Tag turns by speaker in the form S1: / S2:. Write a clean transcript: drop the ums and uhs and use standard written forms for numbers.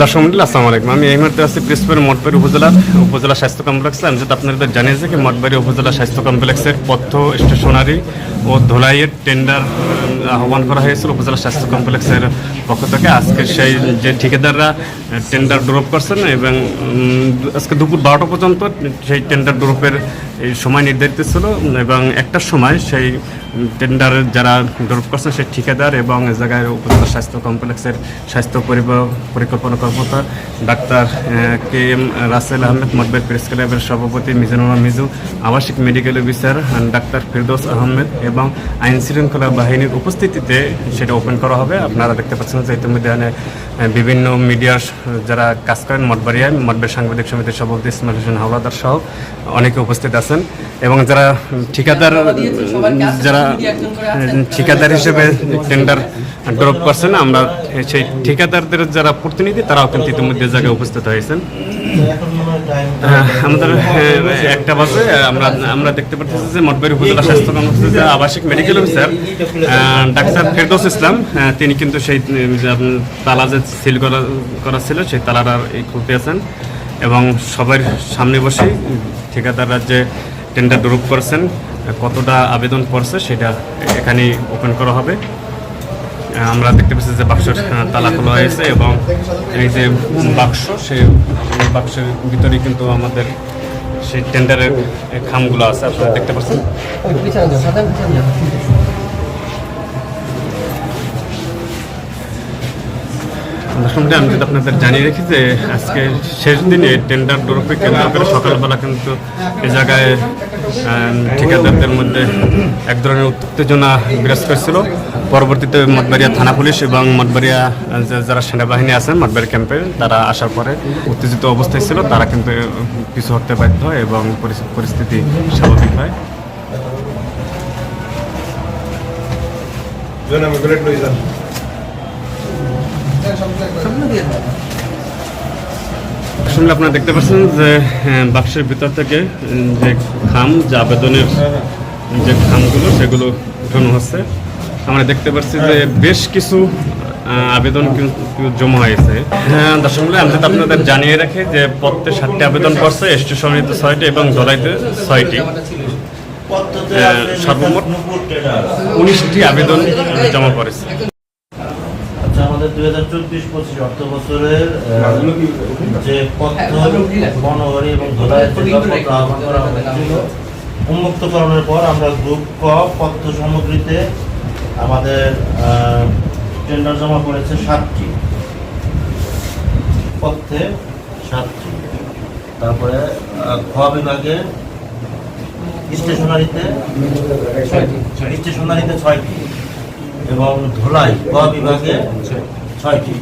S1: দর্শক মন্ডলী আসসালামু আলাইকুম। আমি এই মুহূর্তে আছি পিরোজপুর মঠবাড়ি উপজেলা স্বাস্থ্য কমপ্লেক্সে। আমি যদি আপনাদের জানিয়েছি যে মঠবাড়ি উপজেলা স্বাস্থ্য কমপ্লেক্সের পথ্য স্টেশনারি ও ধোলাইয়ের টেন্ডার আহ্বান করা হয়েছিল উপজেলা স্বাস্থ্য কমপ্লেক্সের পক্ষ থেকে। আজকে সেই যে ঠিকাদাররা টেন্ডার ড্রপ করছেন এবং আজকে দুপুর 12টা পর্যন্ত সেই টেন্ডার ড্রপের এই সময় নির্ধারিত ছিল এবং একটার সময় সেই টেন্ডারের যারা ড্রপ করছেন সেই ঠিকাদার এবং এ জায়গায় উপজেলা স্বাস্থ্য কমপ্লেক্সের স্বাস্থ্য পরিকল্পনা কর্মকর্তা doctor K M Rasel Ahmed, Mathbari press ক্লাবের সভাপতি মিজানুর মিজু, আবাসিক medical officer doctor Firdous Ahmed এবং আইন শৃঙ্খলা বাহিনীর উপস্থিতিতে সেটা ওপেন করা হবে। আপনারা দেখতে পাচ্ছেন যে ইতিমধ্যে বিভিন্ন মিডিয়ার যারা কাজ করেন মঠবাড়ি সাংবাদিক সমিতির সভাপতি ইসমাইল হোসেন হাওলাদার সহ অনেকে উপস্থিত আছেন এবং যারা ঠিকাদার হিসেবে টেন্ডার ড্রপ করছেন, আমরা সেই ঠিকাদারদের যারা প্রতিনিধি তারাও কিন্তু ইতিমধ্যে জায়গায় উপস্থিত হয়েছেন। আমাদের একটা বাজে আমরা দেখতে পাচ্ছি যে মঠবাড়ি উপজেলা স্বাস্থ্য কমপ্লেক্সের আবাসিক মেডিকেল অফিসার ডাক্তার ফেরদৌস ইসলাম তিনি কিন্তু সেই তালা যে সিল করা ছিল সেই তালাটা খুলতে আছেন এবং সবার সামনে বসেই ঠিকাদাররা যে টেন্ডার ড্রপ করেছেন কতটা আবেদন পড়ছে সেটা এখানে ওপেন করা হবে। আমরা দেখতে পাচ্ছি যে বাক্সের তালা খোলা হয়েছে এবং এই যে বাক্স সেই বাক্সের ভিতরে কিন্তু আমাদের সেই টেন্ডারের খামগুলো আছে, আপনারা দেখতে পাচ্ছেন। আমি যদি আপনাদের জানিয়ে রাখি যে আজকে শেষ দিনে টেন্ডার ড্রপে কেন্দ্র করে সকালবেলা কিন্তু এই জায়গায় ঠিকাদারদের মধ্যে এক ধরনের উত্তেজনা বিরাজ করছিল। পরবর্তীতে মঠবাড়িয়া থানা পুলিশ এবং মঠবাড়িয়া যারা সেনাবাহিনী আছেন মঠবাড়ি ক্যাম্পে তারা আসার পরে উত্তেজিত অবস্থায় ছিল, তারা কিন্তু পিছু হটতে বাধ্য হয় এবং পরিস্থিতি স্বাভাবিক হয়। আসলে আপনারা দেখতে পাচ্ছেন যে বাক্সের ভিতর থেকে যে আবেদনের যে খামগুলো সেগুলো উঠানো হচ্ছে। আমরা দেখতে পাচ্ছি যে বেশ কিছু আবেদন কিন্তু জমা হয়েছে। দর্শক মণ্ডলী, আমি আপনাদের জানিয়ে রাখি যে পথে 7টি আবেদন করছে, স্টেশনারিতে 6টি এবং ধলাইতে 6টি, সর্বমোট 19টি আবেদন জমা করেছে।
S2: আমাদের 2024-25 অর্থ বছরের যে পথ্য বনবাড়ি এবং ধোলাইয়ের আহ্বান করা হয়েছিল, উন্মুক্তকরণের পর আমরা গ্রুপ ক পথ্য সামগ্রীতে আমাদের টেন্ডার জমা করেছে 7টি, পথ্যে 7টি। তারপরে খ বিভাগে স্টেশনারিতে 6টি এবং ধোলাই ক বিভাগে 6টি।